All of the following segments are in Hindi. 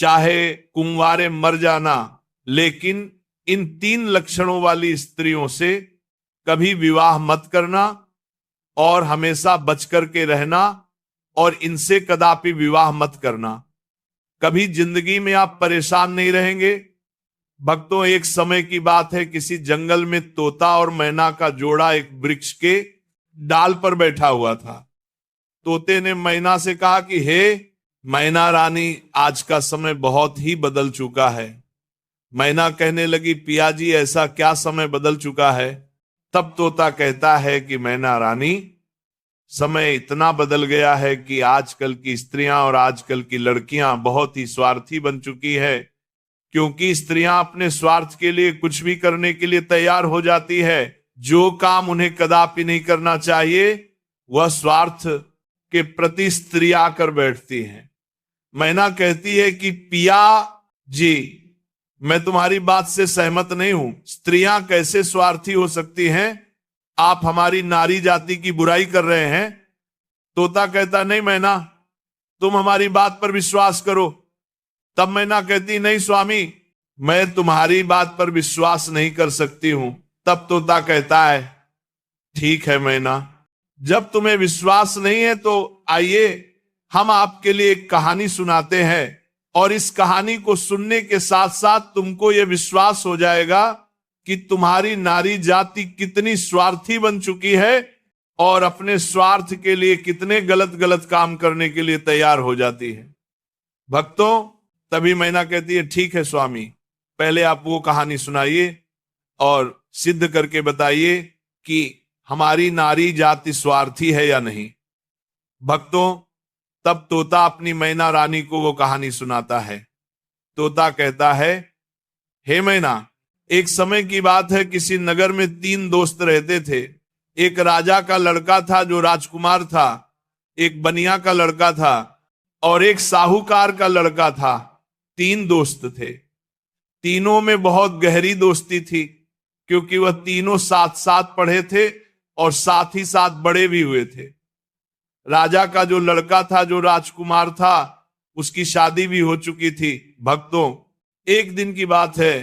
चाहे कुंवारे मर जाना, लेकिन इन 3 लक्षणों वाली स्त्रियों से कभी विवाह मत करना और हमेशा बच करके रहना, और इनसे कदापि विवाह मत करना। कभी जिंदगी में आप परेशान नहीं रहेंगे। भक्तों, एक समय की बात है, किसी जंगल में तोता और मैना का जोड़ा एक वृक्ष के डाल पर बैठा हुआ था। तोते ने मैना से कहा कि हे मैना रानी, आज का समय बहुत ही बदल चुका है। मैना कहने लगी, पिया जी ऐसा क्या समय बदल चुका है? तब तोता कहता है कि मैना रानी, समय इतना बदल गया है कि आजकल की स्त्रियां और आजकल की लड़कियां बहुत ही स्वार्थी बन चुकी है, क्योंकि स्त्रियां अपने स्वार्थ के लिए कुछ भी करने के लिए तैयार हो जाती है। जो काम उन्हें कदापि नहीं करना चाहिए, वह स्वार्थ के प्रति स्त्री आकर बैठती हैं। मैना कहती है कि पिया जी, मैं तुम्हारी बात से सहमत नहीं हूं। स्त्रियां कैसे स्वार्थी हो सकती हैं? आप हमारी नारी जाति की बुराई कर रहे हैं। तोता कहता, नहीं मैना, तुम हमारी बात पर विश्वास करो। तब मैना कहती, नहीं स्वामी, मैं तुम्हारी बात पर विश्वास नहीं कर सकती हूं। तब तोता कहता है, ठीक है मैना, जब तुम्हें विश्वास नहीं है तो आइए हम आपके लिए एक कहानी सुनाते हैं, और इस कहानी को सुनने के साथ साथ तुमको यह विश्वास हो जाएगा कि तुम्हारी नारी जाति कितनी स्वार्थी बन चुकी है और अपने स्वार्थ के लिए कितने गलत गलत काम करने के लिए तैयार हो जाती है। भक्तों, तभी मैना कहती है, ठीक है स्वामी, पहले आप वो कहानी सुनाइए और सिद्ध करके बताइए कि हमारी नारी जाति स्वार्थी है या नहीं। भक्तों, तब तोता अपनी मैना रानी को वो कहानी सुनाता है। तोता कहता है, हे मैना, एक समय की बात है, किसी नगर में 3 दोस्त रहते थे। एक राजा का लड़का था जो राजकुमार था, एक बनिया का लड़का था और एक साहूकार का लड़का था। 3 दोस्त थे। तीनों में बहुत गहरी दोस्ती थी, क्योंकि वह तीनों साथ साथ पढ़े थे और साथ ही साथ बड़े भी हुए थे। राजा का जो लड़का था, जो राजकुमार था, उसकी शादी भी हो चुकी थी। भक्तों, एक दिन की बात है,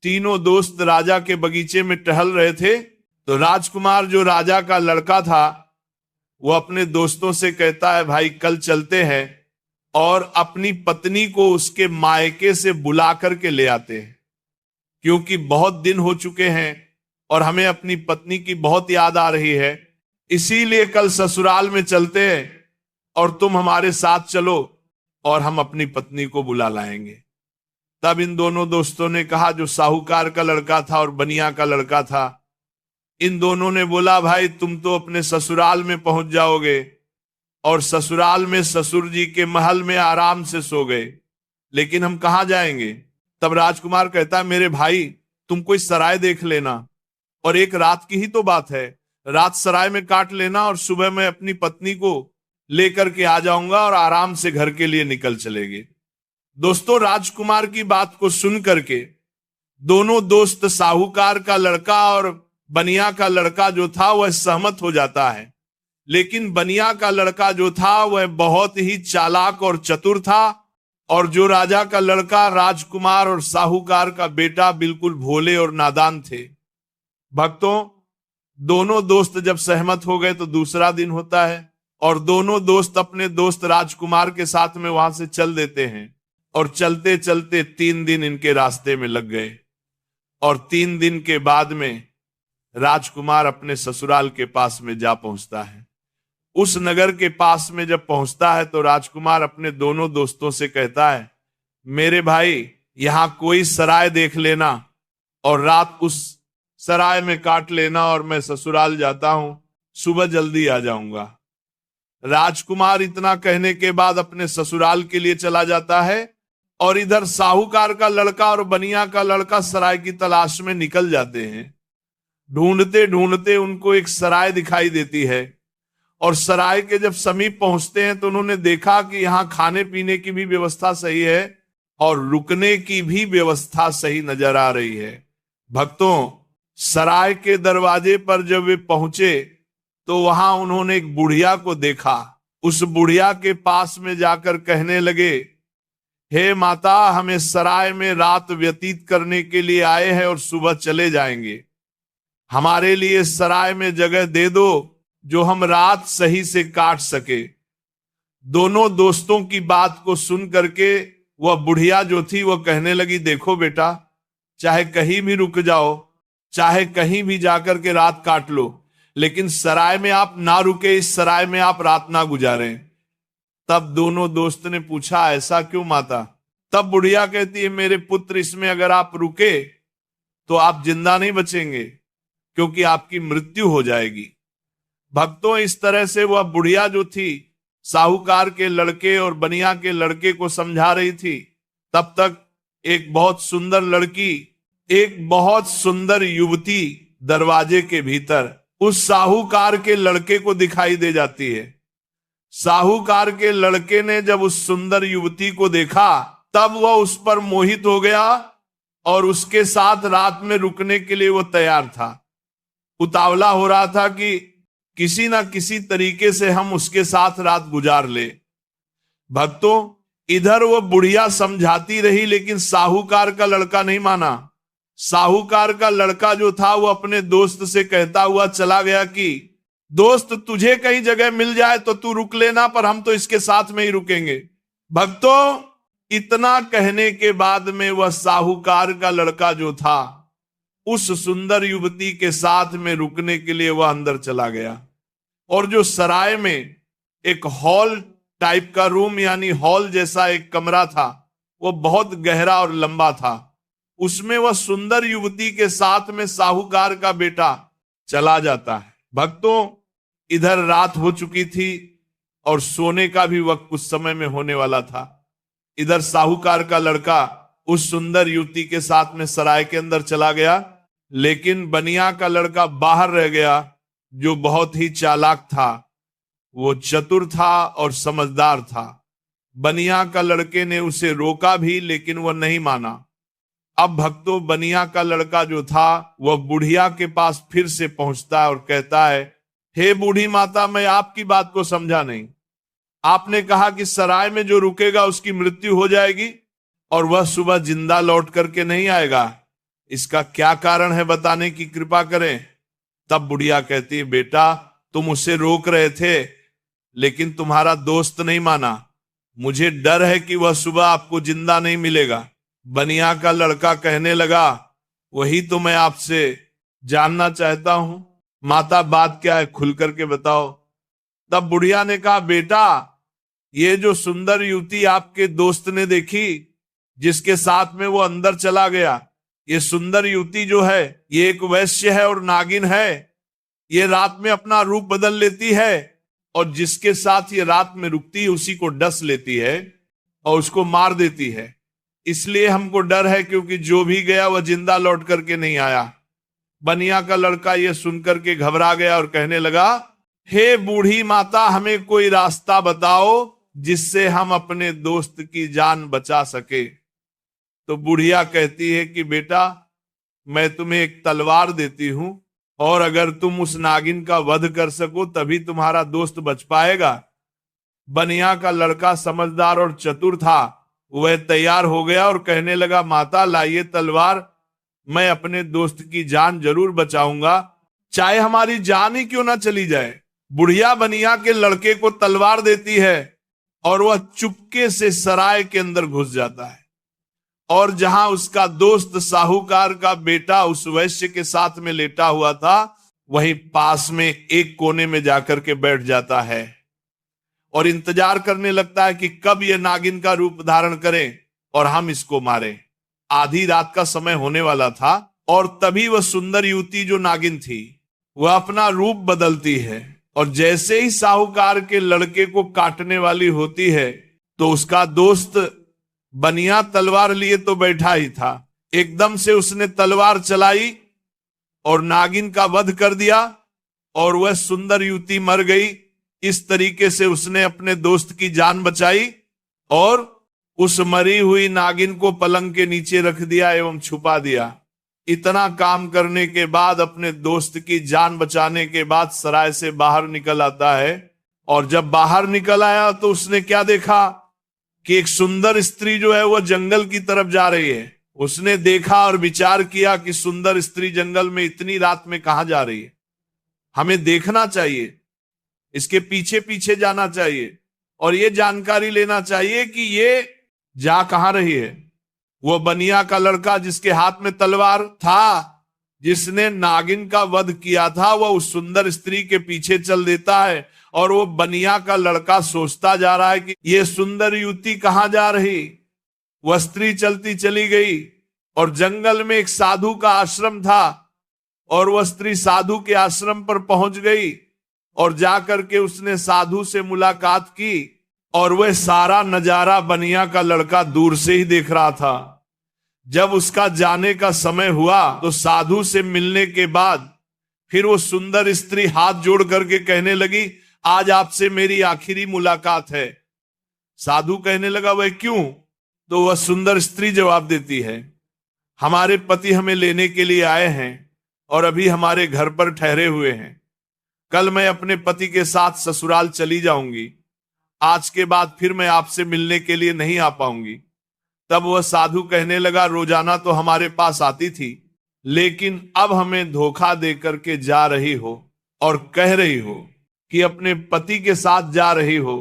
तीनों दोस्त राजा के बगीचे में टहल रहे थे, तो राजकुमार जो राजा का लड़का था, वो अपने दोस्तों से कहता है, भाई कल चलते हैं और अपनी पत्नी को उसके मायके से बुला करके ले आते हैं, क्योंकि बहुत दिन हो चुके हैं और हमें अपनी पत्नी की बहुत याद आ रही है। इसीलिए कल ससुराल में चलते हैं और तुम हमारे साथ चलो और हम अपनी पत्नी को बुला लाएंगे। तब इन दोनों दोस्तों ने कहा, जो साहूकार का लड़का था और बनिया का लड़का था, इन दोनों ने बोला, भाई तुम तो अपने ससुराल में पहुंच जाओगे और ससुराल में ससुर जी के महल में आराम से सो गए, लेकिन हम कहां जाएंगे? तब राजकुमार कहता है, मेरे भाई तुम कोई सराय देख लेना, और एक रात की ही तो बात है, रात सराय में काट लेना और सुबह मैं अपनी पत्नी को लेकर के आ जाऊंगा और आराम से घर के लिए निकल चलेंगे। दोस्तों, राजकुमार की बात को सुन करके दोनों दोस्त, साहूकार का लड़का और बनिया का लड़का जो था, वह सहमत हो जाता है। लेकिन बनिया का लड़का जो था वह बहुत ही चालाक और चतुर था, और जो राजा का लड़का, राजकुमार और साहूकार का बेटा, बिल्कुल भोले और नादान थे। भक्तों, दोनों दोस्त जब सहमत हो गए तो दूसरा दिन होता है और दोनों दोस्त अपने दोस्त राजकुमार के साथ में वहां से चल देते हैं, और चलते चलते 3 दिन इनके रास्ते में लग गए, और 3 दिन के बाद में राजकुमार अपने ससुराल के पास में जा पहुंचता है। उस नगर के पास में जब पहुंचता है तो राजकुमार अपने दोनों दोस्तों से कहता है, मेरे भाई यहां कोई सराय देख लेना और रात उस सराय में काट लेना, और मैं ससुराल जाता हूं, सुबह जल्दी आ जाऊंगा। राजकुमार इतना कहने के बाद अपने ससुराल के लिए चला जाता है, और इधर साहूकार का लड़का और बनिया का लड़का सराय की तलाश में निकल जाते हैं। ढूंढते ढूंढते उनको एक सराय दिखाई देती है, और सराय के जब समीप पहुंचते हैं तो उन्होंने देखा कि यहाँ खाने पीने की भी व्यवस्था सही है और रुकने की भी व्यवस्था सही नजर आ रही है। भक्तों, सराय के दरवाजे पर जब वे पहुंचे तो वहां उन्होंने एक बुढ़िया को देखा। उस बुढ़िया के पास में जाकर कहने लगे, हे माता, हमें सराय में रात व्यतीत करने के लिए आए हैं और सुबह चले जाएंगे। हमारे लिए सराय में जगह दे दो जो हम रात सही से काट सके। दोनों दोस्तों की बात को सुन करके वह बुढ़िया जो थी वह कहने लगी, देखो बेटा, चाहे कहीं भी रुक जाओ, चाहे कहीं भी जाकर के रात काट लो, लेकिन सराय में आप ना रुके, इस सराय में आप रात ना गुजारें। तब दोनों दोस्त ने पूछा, ऐसा क्यों माता? तब बुढ़िया कहती है, मेरे पुत्र, इसमें अगर आप रुके तो आप जिंदा नहीं बचेंगे, क्योंकि आपकी मृत्यु हो जाएगी। भक्तों, इस तरह से वह बुढ़िया जो थी साहूकार के लड़के और बनिया के लड़के को समझा रही थी। तब तक एक बहुत सुंदर लड़की, एक बहुत सुंदर युवती दरवाजे के भीतर उस साहूकार के लड़के को दिखाई दे जाती है। साहूकार के लड़के ने जब उस सुंदर युवती को देखा तब वह उस पर मोहित हो गया और उसके साथ रात में रुकने के लिए वो तैयार था। उतावला हो रहा था कि किसी ना किसी तरीके से हम उसके साथ रात गुजार ले। भक्तों, इधर वो बुढ़िया समझाती रही, लेकिन साहूकार का लड़का नहीं माना। साहूकार का लड़का जो था वो अपने दोस्त से कहता हुआ चला गया कि दोस्त, तुझे कहीं जगह मिल जाए तो तू रुक लेना, पर हम तो इसके साथ में ही रुकेंगे। भक्तों, इतना कहने के बाद में वह साहूकार का लड़का जो था उस सुंदर युवती के साथ में रुकने के लिए वह अंदर चला गया। और जो सराय में एक हॉल टाइप का रूम, यानी हॉल जैसा एक कमरा था, वो बहुत गहरा और लंबा था। उसमें वह सुंदर युवती के साथ में साहूकार का बेटा चला जाता है। भक्तों, इधर रात हो चुकी थी और सोने का भी वक्त कुछ समय में होने वाला था। इधर साहूकार का लड़का उस सुंदर युवती के साथ में सराय के अंदर चला गया, लेकिन बनिया का लड़का बाहर रह गया, जो बहुत ही चालाक था। वो चतुर था और समझदार था। बनिया का लड़के ने उसे रोका भी, लेकिन वह नहीं माना। अब भक्तों, बनिया का लड़का जो था वह बुढ़िया के पास फिर से पहुंचता है और कहता है, हे बूढ़ी माता, मैं आपकी बात को समझा नहीं। आपने कहा कि सराय में जो रुकेगा उसकी मृत्यु हो जाएगी और वह सुबह जिंदा लौट करके नहीं आएगा। इसका क्या कारण है, बताने की कृपा करें। तब बुढ़िया कहती है, बेटा, तुम उसे रोक रहे थे, लेकिन तुम्हारा दोस्त नहीं माना। मुझे डर है कि वह सुबह आपको जिंदा नहीं मिलेगा। बनिया का लड़का कहने लगा, वही तो मैं आपसे जानना चाहता हूं। माता, बात क्या है, खुल करके बताओ। तब बुढ़िया ने कहा, बेटा, ये जो सुंदर युवती आपके दोस्त ने देखी, जिसके साथ में वो अंदर चला गया, ये सुंदर युवती जो है ये एक वैश्य है और नागिन है। ये रात में अपना रूप बदल लेती है और जिसके साथ ये रात में रुकती है उसी को डस लेती है और उसको मार देती है। इसलिए हमको डर है, क्योंकि जो भी गया वह जिंदा लौट करके नहीं आया। बनिया का लड़का ये सुनकर के घबरा गया और कहने लगा, हे बूढ़ी माता, हमें कोई रास्ता बताओ जिससे हम अपने दोस्त की जान बचा सके। तो बुढ़िया कहती है कि बेटा, मैं तुम्हें एक तलवार देती हूं और अगर तुम उस नागिन का वध कर सको तभी तुम्हारा दोस्त बच पाएगा। बनिया का लड़का समझदार और चतुर था, वह तैयार हो गया और कहने लगा, माता, लाइए तलवार, मैं अपने दोस्त की जान जरूर बचाऊंगा, चाहे हमारी जान ही क्यों ना चली जाए। बुढ़िया बनिया के लड़के को तलवार देती है और वह चुपके से सराय के अंदर घुस जाता है और जहां उसका दोस्त साहूकार का बेटा उस वैश्य के साथ में लेटा हुआ था, वहीं पास में एक कोने में जाकर के बैठ जाता है और इंतजार करने लगता है कि कब यह नागिन का रूप धारण करे और हम इसको मारें। आधी रात का समय होने वाला था और तभी वह सुंदर युवती जो नागिन थी वह अपना रूप बदलती है और जैसे ही साहूकार के लड़के को काटने वाली होती है तो उसका दोस्त बनिया तलवार लिए तो बैठा ही था, एकदम से उसने तलवार चलाई और नागिन का वध कर दिया और वह सुंदर युवती मर गई। इस तरीके से उसने अपने दोस्त की जान बचाई और उस मरी हुई नागिन को पलंग के नीचे रख दिया एवं छुपा दिया। इतना काम करने के बाद, अपने दोस्त की जान बचाने के बाद सराय से बाहर निकल आता है और जब बाहर निकल आया तो उसने क्या देखा, कि एक सुंदर स्त्री जो है वह जंगल की तरफ जा रही है। उसने देखा और विचार किया कि सुंदर स्त्री जंगल में इतनी रात में कहां जा रही है, हमें देखना चाहिए, इसके पीछे पीछे जाना चाहिए और ये जानकारी लेना चाहिए कि ये जा कहां रही है। वो बनिया का लड़का जिसके हाथ में तलवार था, जिसने नागिन का वध किया था, वह उस सुंदर स्त्री के पीछे चल देता है और वो बनिया का लड़का सोचता जा रहा है कि ये सुंदर युवती कहां जा रही। वह स्त्री चलती चली गई और जंगल में एक साधु का आश्रम था और वह स्त्री साधु के आश्रम पर पहुंच गई और जाकर के उसने साधु से मुलाकात की और वह सारा नजारा बनिया का लड़का दूर से ही देख रहा था। जब उसका जाने का समय हुआ तो साधु से मिलने के बाद फिर वो सुंदर स्त्री हाथ जोड़ करके कहने लगी, आज आपसे मेरी आखिरी मुलाकात है। साधु कहने लगा, वह क्यों? तो वह सुंदर स्त्री जवाब देती है, हमारे पति हमें लेने के लिए आए हैं और अभी हमारे घर पर ठहरे हुए हैं। कल मैं अपने पति के साथ ससुराल चली जाऊंगी। आज के बाद फिर मैं आपसे मिलने के लिए नहीं आ पाऊंगी। तब वह साधु कहने लगा, रोजाना तो हमारे पास आती थी, लेकिन अब हमें धोखा दे करके जा रही हो और कह रही हो कि अपने पति के साथ जा रही हो।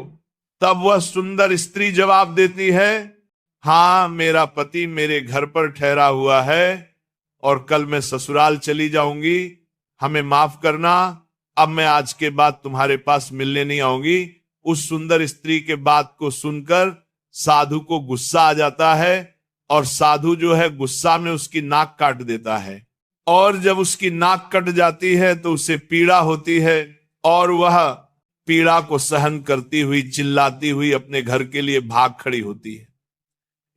तब वह सुंदर स्त्री जवाब देती है, हाँ, मेरा पति मेरे घर पर ठहरा हुआ है और कल मैं ससुराल चली जाऊंगी। हमें माफ करना, अब मैं आज के बाद तुम्हारे पास मिलने नहीं आऊंगी। उस सुंदर स्त्री के बात को सुनकर साधु को गुस्सा आ जाता है और साधु जो है गुस्सा में उसकी नाक काट देता है और जब उसकी नाक कट जाती है तो उसे पीड़ा होती है और वह पीड़ा को सहन करती हुई चिल्लाती हुई अपने घर के लिए भाग खड़ी होती है।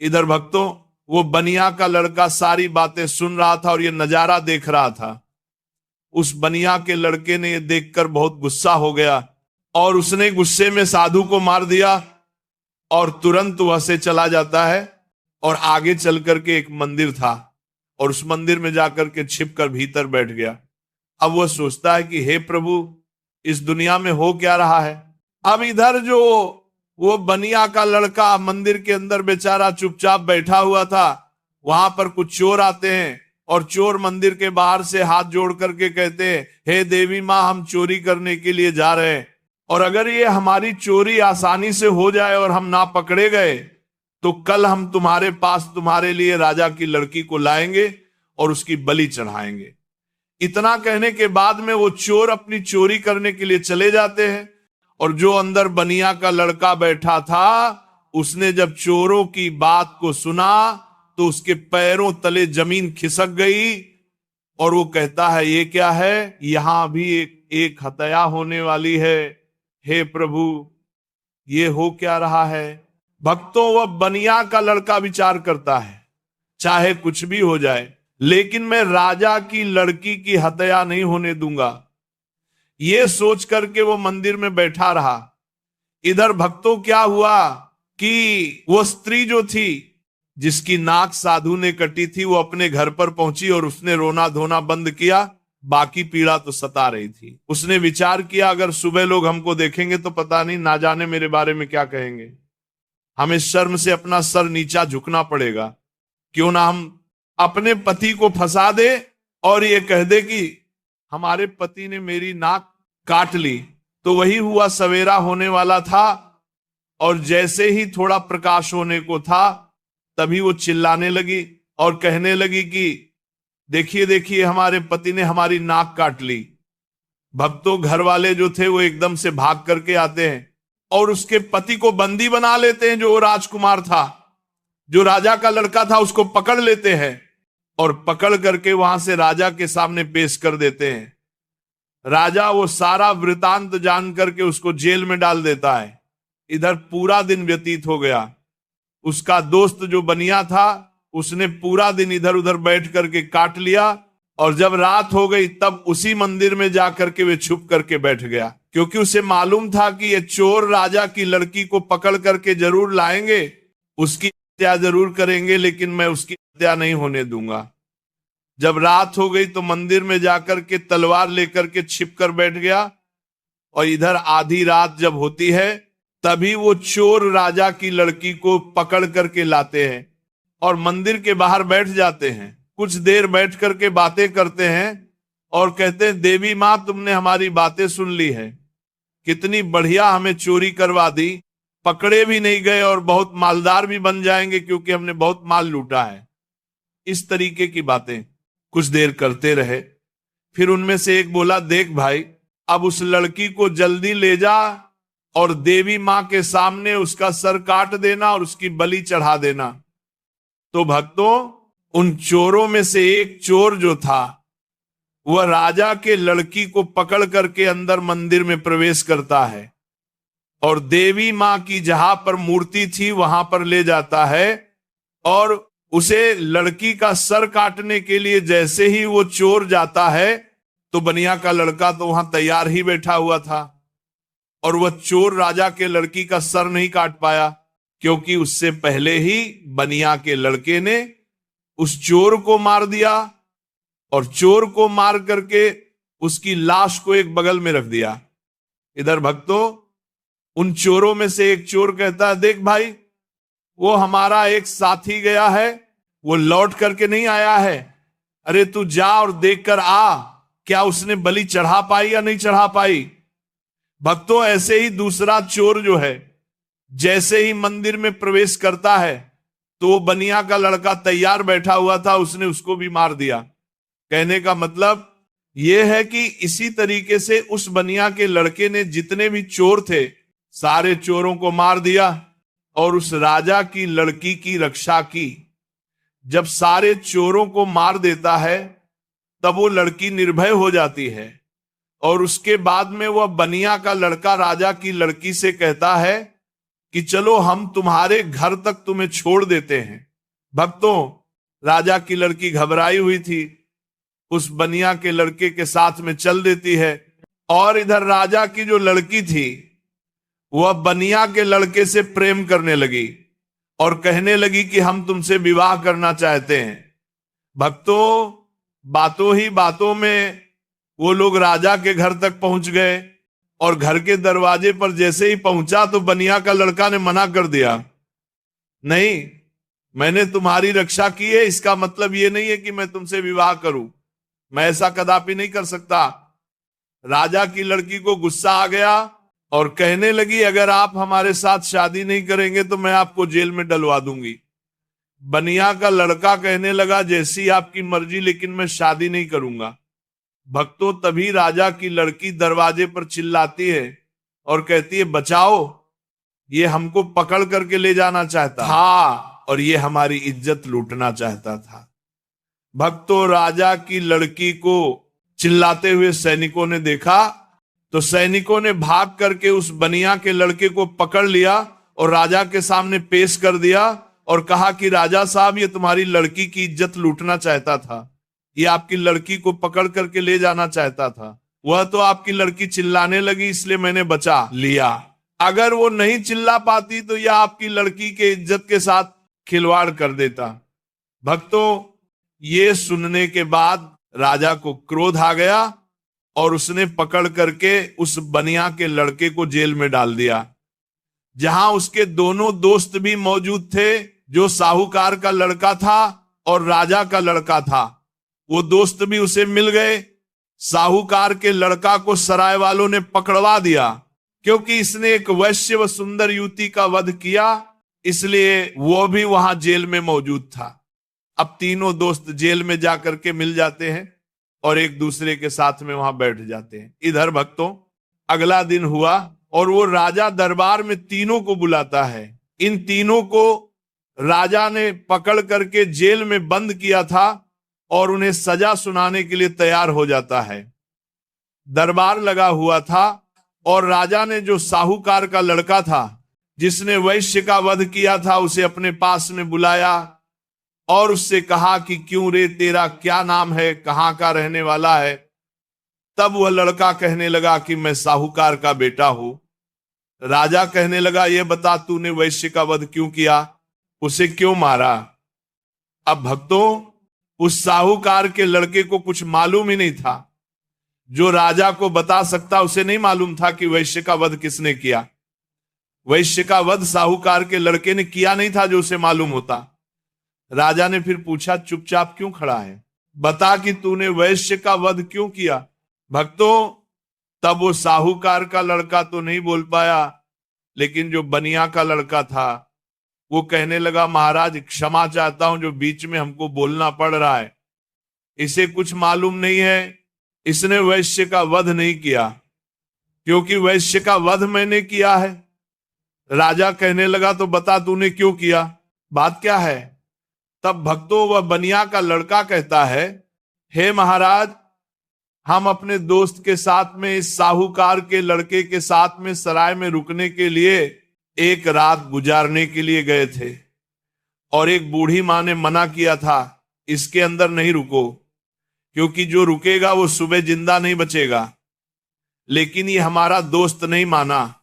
इधर भक्तों, वो बनिया का लड़का सारी बातें सुन रहा था और ये नजारा देख रहा था। उस बनिया के लड़के ने ये देखकर बहुत गुस्सा हो गया और उसने गुस्से में साधु को मार दिया और तुरंत वहां से चला जाता है और आगे चल करके एक मंदिर था और उस मंदिर में जाकर के छिप कर भीतर बैठ गया। अब वह सोचता है कि हे प्रभु, इस दुनिया में हो क्या रहा है। अब इधर जो वो बनिया का लड़का मंदिर के अंदर बेचारा चुपचाप बैठा हुआ था, वहां पर कुछ चोर आते हैं और चोर मंदिर के बाहर से हाथ जोड़ करके कहते हैं, हे देवी माँ, हम चोरी करने के लिए जा रहे हैं और अगर ये हमारी चोरी आसानी से हो जाए और हम ना पकड़े गए तो कल हम तुम्हारे पास तुम्हारे लिए राजा की लड़की को लाएंगे और उसकी बलि चढ़ाएंगे। इतना कहने के बाद में वो चोर अपनी चोरी करने के लिए चले जाते हैं और जो अंदर बनिया का लड़का बैठा था, उसने जब चोरों की बात को सुना तो उसके पैरों तले जमीन खिसक गई और वो कहता है, ये क्या है, यहां भी एक हत्या होने वाली है। हे प्रभु, ये हो क्या रहा है। भक्तों, वह बनिया का लड़का विचार करता है, चाहे कुछ भी हो जाए लेकिन मैं राजा की लड़की की हत्या नहीं होने दूंगा। ये सोच करके वो मंदिर में बैठा रहा। इधर भक्तों क्या हुआ कि वो स्त्री जो थी जिसकी नाक साधु ने कटी थी, वो अपने घर पर पहुंची और उसने रोना धोना बंद किया। बाकी पीड़ा तो सता रही थी। उसने विचार किया, अगर सुबह लोग हमको देखेंगे तो पता नहीं, ना जाने मेरे बारे में क्या कहेंगे। हमें शर्म से अपना सर नीचा झुकना पड़ेगा। क्यों ना हम अपने पति को फंसा दे और ये कह दे कि हमारे पति ने मेरी नाक काट ली। तो वही हुआ, सवेरा होने वाला था और जैसे ही थोड़ा प्रकाश होने को था तभी वो चिल्लाने लगी और कहने लगी कि देखिए देखिए, हमारे पति ने हमारी नाक काट ली। भक्तों, घर वाले जो थे वो एकदम से भाग करके आते हैं और उसके पति को बंदी बना लेते हैं। जो राजकुमार था, जो राजा का लड़का था, उसको पकड़ लेते हैं और पकड़ करके वहां से राजा के सामने पेश कर देते हैं। राजा वो सारा वृतांत जान करके उसको जेल में डाल देता है। इधर पूरा दिन व्यतीत हो गया। उसका दोस्त जो बनिया था, उसने पूरा दिन इधर उधर बैठ करके काट लिया और जब रात हो गई तब उसी मंदिर में जाकर के वे छुप करके बैठ गया, क्योंकि उसे मालूम था कि ये चोर राजा की लड़की को पकड़ करके जरूर लाएंगे, उसकी हत्या जरूर करेंगे, लेकिन मैं उसकी हत्या नहीं होने दूंगा। जब रात हो गई तो मंदिर में जाकर के तलवार लेकर के छिप कर बैठ गया और इधर आधी रात जब होती है तभी वो चोर राजा की लड़की को पकड़ करके लाते हैं और मंदिर के बाहर बैठ जाते हैं। कुछ देर बैठ करके बातें करते हैं और कहते हैं, देवी माँ तुमने हमारी बातें सुन ली है, कितनी बढ़िया हमें चोरी करवा दी, पकड़े भी नहीं गए और बहुत मालदार भी बन जाएंगे क्योंकि हमने बहुत माल लूटा है। इस तरीके की बातें कुछ देर करते रहे। फिर उनमें से एक बोला, देख भाई, अब उस लड़की को जल्दी ले जा और देवी माँ के सामने उसका सर काट देना और उसकी बलि चढ़ा देना। तो भक्तों, उन चोरों में से एक चोर जो था वह राजा के लड़की को पकड़ करके अंदर मंदिर में प्रवेश करता है और देवी माँ की जहां पर मूर्ति थी वहां पर ले जाता है और उसे लड़की का सर काटने के लिए जैसे ही वो चोर जाता है तो बनिया का लड़का तो वहां तैयार ही बैठा हुआ था और वह चोर राजा के लड़की का सर नहीं काट पाया क्योंकि उससे पहले ही बनिया के लड़के ने उस चोर को मार दिया और चोर को मार करके उसकी लाश को एक बगल में रख दिया। इधर भक्तों, उन चोरों में से एक चोर कहता है, देख भाई, वो हमारा एक साथी गया है, वो लौट करके नहीं आया है, अरे तू जा और देख कर आ, क्या उसने बलि चढ़ा पाई या नहीं चढ़ा पाई। भक्तों, ऐसे ही दूसरा चोर जो है जैसे ही मंदिर में प्रवेश करता है तो वो बनिया का लड़का तैयार बैठा हुआ था, उसने उसको भी मार दिया। कहने का मतलब यह है कि इसी तरीके से उस बनिया के लड़के ने जितने भी चोर थे सारे चोरों को मार दिया और उस राजा की लड़की की रक्षा की। जब सारे चोरों को मार देता है तब वो लड़की निर्भय हो जाती है और उसके बाद में वह बनिया का लड़का राजा की लड़की से कहता है कि चलो हम तुम्हारे घर तक तुम्हें छोड़ देते हैं। भक्तों, राजा की लड़की घबराई हुई थी, उस बनिया के लड़के के साथ में चल देती है और इधर राजा की जो लड़की थी वह बनिया के लड़के से प्रेम करने लगी और कहने लगी कि हम तुमसे विवाह करना चाहते हैं। भक्तों, बातों ही बातों में वो लोग राजा के घर तक पहुंच गए और घर के दरवाजे पर जैसे ही पहुंचा तो बनिया का लड़का ने मना कर दिया, नहीं, मैंने तुम्हारी रक्षा की है, इसका मतलब ये नहीं है कि मैं तुमसे विवाह करूं, मैं ऐसा कदापि नहीं कर सकता। राजा की लड़की को गुस्सा आ गया और कहने लगी, अगर आप हमारे साथ शादी नहीं करेंगे तो मैं आपको जेल में डलवा दूंगी। बनिया का लड़का कहने लगा, जैसी आपकी मर्जी, लेकिन मैं शादी नहीं करूंगा। भक्तों, तभी राजा की लड़की दरवाजे पर चिल्लाती है और कहती है, बचाओ, ये हमको पकड़ करके ले जाना चाहता था और ये हमारी इज्जत लूटना चाहता था। भक्तों, राजा की लड़की को चिल्लाते हुए सैनिकों ने देखा तो सैनिकों ने भाग करके उस बनिया के लड़के को पकड़ लिया और राजा के सामने पेश कर दिया और कहा कि राजा साहब, ये तुम्हारी लड़की की इज्जत लूटना चाहता था, ये आपकी लड़की को पकड़ करके ले जाना चाहता था, वह तो आपकी लड़की चिल्लाने लगी इसलिए मैंने बचा लिया, अगर वो नहीं चिल्ला पाती तो यह आपकी लड़की के इज्जत के साथ खिलवाड़ कर देता। भक्तों, ये सुनने के बाद राजा को क्रोध आ गया और उसने पकड़ करके उस बनिया के लड़के को जेल में डाल दिया, जहां उसके दोनों दोस्त भी मौजूद थे, जो साहूकार का लड़का था और राजा का लड़का था। वो दोस्त भी उसे मिल गए। साहूकार के लड़का को सराय वालों ने पकड़वा दिया क्योंकि इसने एक वैश्य व सुंदर युवती का वध किया, इसलिए वो भी वहां जेल में मौजूद था। अब तीनों दोस्त जेल में जाकर के मिल जाते हैं और एक दूसरे के साथ में वहां बैठ जाते हैं। इधर भक्तों, अगला दिन हुआ और वो राजा दरबार में तीनों को बुलाता है। इन तीनों को राजा ने पकड़ करके जेल में बंद किया था और उन्हें सजा सुनाने के लिए तैयार हो जाता है। दरबार लगा हुआ था और राजा ने जो साहूकार का लड़का था जिसने वैश्य का वध किया था उसे अपने पास में बुलाया और उससे कहा कि क्यों रे, तेरा क्या नाम है, कहाँ का रहने वाला है। तब वह लड़का कहने लगा कि मैं साहूकार का बेटा हूं। राजा कहने लगा, ये बता तूने वैश्य का वध क्यों किया, उसे क्यों मारा। अब भक्तों, उस साहूकार के लड़के को कुछ मालूम ही नहीं था। जो राजा को बता सकता उसे नहीं मालूम था कि वैश्य का वध किसने किया। वैश्य का वध साहूकार के लड़के ने किया नहीं था जो उसे मालूम होता। राजा ने फिर पूछा, चुपचाप क्यों खड़ा है, बता कि तूने वैश्य का वध क्यों किया। भक्तों, तब वो साहूकार का लड़का तो नहीं बोल पाया, लेकिन जो बनिया का लड़का था वो कहने लगा, महाराज क्षमा चाहता हूं जो बीच में हमको बोलना पड़ रहा है, इसे कुछ मालूम नहीं है, इसने वैश्य का वध नहीं किया, क्योंकि वैश्य का वध मैंने किया है। राजा कहने लगा, तो बता तूने क्यों किया, बात क्या है। तब भक्तों वह बनिया का लड़का कहता है, हे महाराज, हम अपने दोस्त के साथ में इस साहूकार के लड़के के साथ में सराय में रुकने के लिए एक रात गुजारने के लिए गए थे, और एक बूढ़ी मां ने मना किया था, इसके अंदर नहीं रुको, क्योंकि जो रुकेगा वो सुबह जिंदा नहीं बचेगा। लेकिन ये हमारा दोस्त नहीं माना,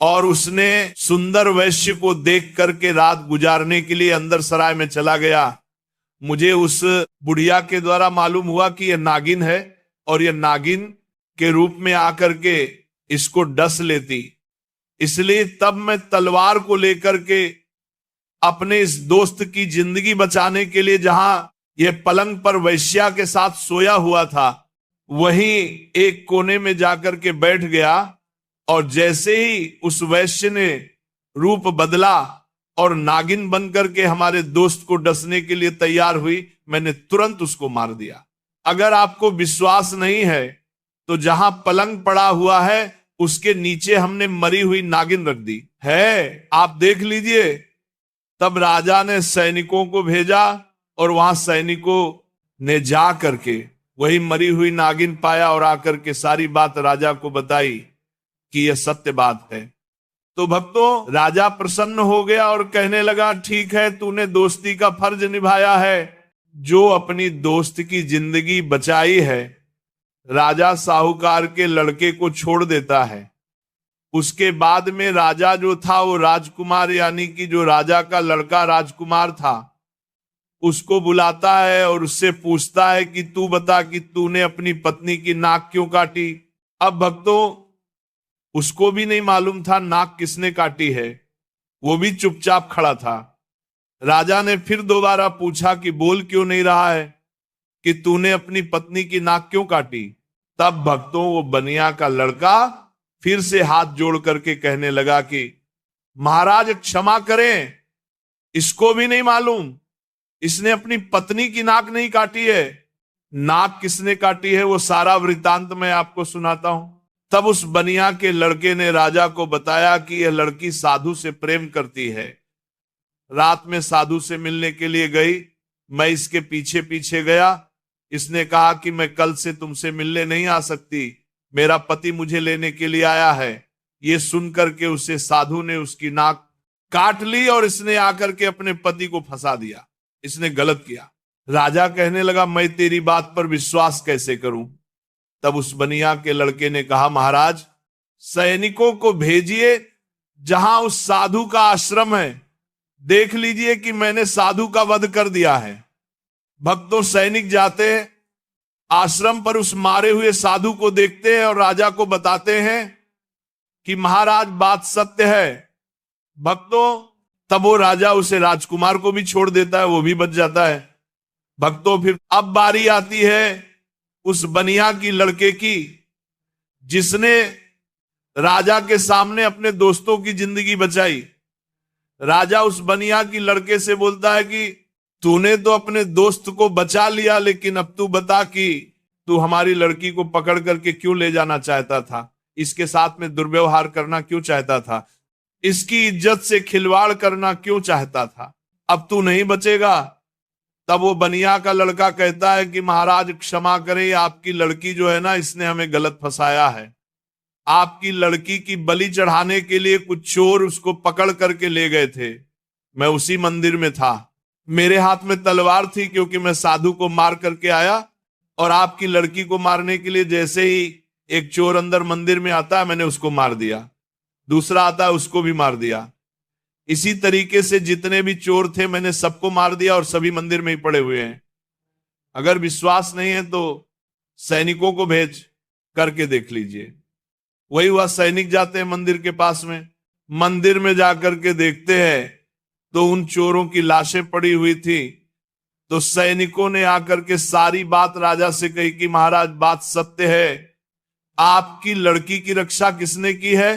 और उसने सुंदर वैश्य को देख करके रात गुजारने के लिए अंदर सराय में चला गया। मुझे उस बुढ़िया के द्वारा मालूम हुआ कि यह नागिन है, और यह नागिन के रूप में आकर के इसको डस लेती, इसलिए तब मैं तलवार को लेकर के अपने इस दोस्त की जिंदगी बचाने के लिए जहां यह पलंग पर वैश्या के साथ सोया हुआ था, वहीं एक कोने में जाकर के बैठ गया, और जैसे ही उस वैश्य ने रूप बदला और नागिन बनकर के हमारे दोस्त को डसने के लिए तैयार हुई, मैंने तुरंत उसको मार दिया। अगर आपको विश्वास नहीं है तो जहां पलंग पड़ा हुआ है उसके नीचे हमने मरी हुई नागिन रख दी है, आप देख लीजिए। तब राजा ने सैनिकों को भेजा, और वहां सैनिकों ने जा करके वही मरी हुई नागिन पाया, और आकर के सारी बात राजा को बताई कि यह सत्य बात है। तो भक्तों, राजा प्रसन्न हो गया और कहने लगा, ठीक है, तूने दोस्ती का फर्ज निभाया है, जो अपनी दोस्त की जिंदगी बचाई है। राजा साहूकार के लड़के को छोड़ देता है। उसके बाद में राजा जो था वो राजकुमार, यानी कि जो राजा का लड़का राजकुमार था, उसको बुलाता है और उससे पूछता है कि तू बता कि तूने अपनी पत्नी की नाक क्यों काटी। अब भक्तों, उसको भी नहीं मालूम था नाक किसने काटी है, वो भी चुपचाप खड़ा था। राजा ने फिर दोबारा पूछा कि बोल क्यों नहीं रहा है, कि तूने अपनी पत्नी की नाक क्यों काटी। तब भक्तों, वो बनिया का लड़का फिर से हाथ जोड़ करके कहने लगा कि महाराज क्षमा करें, इसको भी नहीं मालूम, इसने अपनी पत्नी की नाक नहीं काटी है। नाक किसने काटी है वो सारा वृत्तांत मैं आपको सुनाता हूं। तब उस बनिया के लड़के ने राजा को बताया कि यह लड़की साधु से प्रेम करती है, रात में साधु से मिलने के लिए गई, मैं इसके पीछे पीछे गया, इसने कहा कि मैं कल से तुमसे मिलने नहीं आ सकती, मेरा पति मुझे लेने के लिए आया है। ये सुनकर के उसे साधु ने उसकी नाक काट ली, और इसने आकर के अपने पति को फंसा दिया। इसने गलत किया। राजा कहने लगा, मैं तेरी बात पर विश्वास कैसे करूं। तब उस बनिया के लड़के ने कहा, महाराज सैनिकों को भेजिए जहां उस साधु का आश्रम है, देख लीजिए कि मैंने साधु का वध कर दिया है। भक्तों, सैनिक जाते हैं आश्रम पर, उस मारे हुए साधु को देखते हैं और राजा को बताते हैं कि महाराज बात सत्य है। भक्तों, तब वो राजा उसे राजकुमार को भी छोड़ देता है, वो भी बच जाता है। भक्तों, फिर अब बारी आती है उस बनिया की लड़के की, जिसने राजा के सामने अपने दोस्तों की जिंदगी बचाई। राजा उस बनिया की लड़के से बोलता है कि तूने तो अपने दोस्त को बचा लिया, लेकिन अब तू बता कि तू हमारी लड़की को पकड़ करके क्यों ले जाना चाहता था, इसके साथ में दुर्व्यवहार करना क्यों चाहता था, इसकी इज्जत से खिलवाड़ करना क्यों चाहता था, अब तू नहीं बचेगा। तब वो बनिया का लड़का कहता है कि महाराज क्षमा करें, आपकी लड़की जो है ना, इसने हमें गलत फंसाया है। आपकी लड़की की बलि चढ़ाने के लिए कुछ चोर उसको पकड़ करके ले गए थे, मैं उसी मंदिर में था, मेरे हाथ में तलवार थी क्योंकि मैं साधु को मार करके आया, और आपकी लड़की को मारने के लिए जैसे ही एक चोर अंदर मंदिर में आता है मैंने उसको मार दिया, दूसरा आता है उसको भी मार दिया। इसी तरीके से जितने भी चोर थे मैंने सबको मार दिया, और सभी मंदिर में ही पड़े हुए हैं। अगर विश्वास नहीं है तो सैनिकों को भेज करके देख लीजिए। वही हुआ, सैनिक जाते हैं मंदिर के पास में, मंदिर में जाकर के देखते हैं तो उन चोरों की लाशें पड़ी हुई थी। तो सैनिकों ने आकर के सारी बात राजा से कही कि महाराज बात सत्य है, आपकी लड़की की रक्षा किसने की है?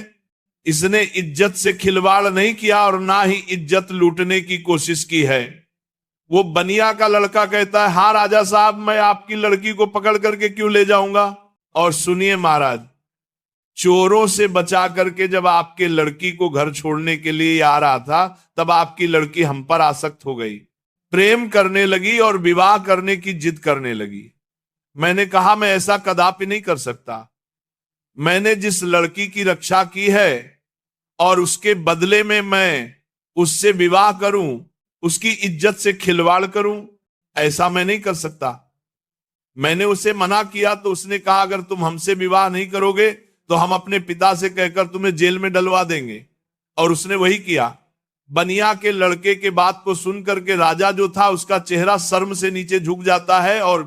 इसने इज्जत से खिलवाड़ नहीं किया और ना ही इज्जत लूटने की कोशिश की है। वो बनिया का लड़का कहता है, हाँ राजा साहब, मैं आपकी लड़की को पकड़ करके क्यों ले जाऊंगा। और सुनिए महाराज, चोरों से बचा करके जब आपके लड़की को घर छोड़ने के लिए आ रहा था, तब आपकी लड़की हम पर आसक्त हो गई, प्रेम करने लगी और विवाह करने की जिद करने लगी। मैंने कहा मैं ऐसा कदापि नहीं कर सकता। मैंने जिस लड़की की रक्षा की है और उसके बदले में मैं उससे विवाह करूं, उसकी इज्जत से खिलवाड़ करूं, ऐसा मैं नहीं कर सकता। मैंने उसे मना किया तो उसने कहा अगर तुम हमसे विवाह नहीं करोगे तो हम अपने पिता से कहकर तुम्हें जेल में डलवा देंगे। और उसने वही किया। बनिया के लड़के के बात को सुन करके राजा जो था उसका चेहरा शर्म से नीचे झुक जाता है और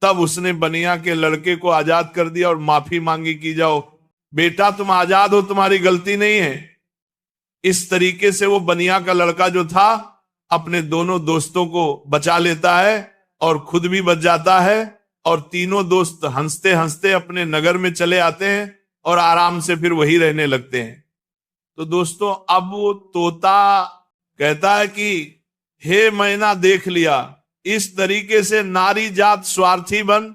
तब उसने बनिया के लड़के को आजाद कर दिया और माफी मांगी कि जाओ बेटा तुम आजाद हो, तुम्हारी गलती नहीं है। इस तरीके से वो बनिया का लड़का जो था अपने दोनों दोस्तों को बचा लेता है और खुद भी बच जाता है और तीनों दोस्त हंसते हंसते अपने नगर में चले आते हैं और आराम से फिर वही रहने लगते हैं। तो दोस्तों अब वो तोता कहता है कि हे मैना देख लिया, इस तरीके से नारी जात स्वार्थी बन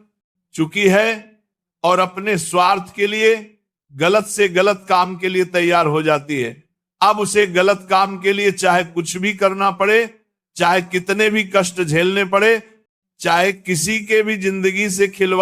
चुकी है और अपने स्वार्थ के लिए गलत से गलत काम के लिए तैयार हो जाती है। अब उसे गलत काम के लिए चाहे कुछ भी करना पड़े, चाहे कितने भी कष्ट झेलने पड़े, चाहे किसी के भी जिंदगी से खिलवाड़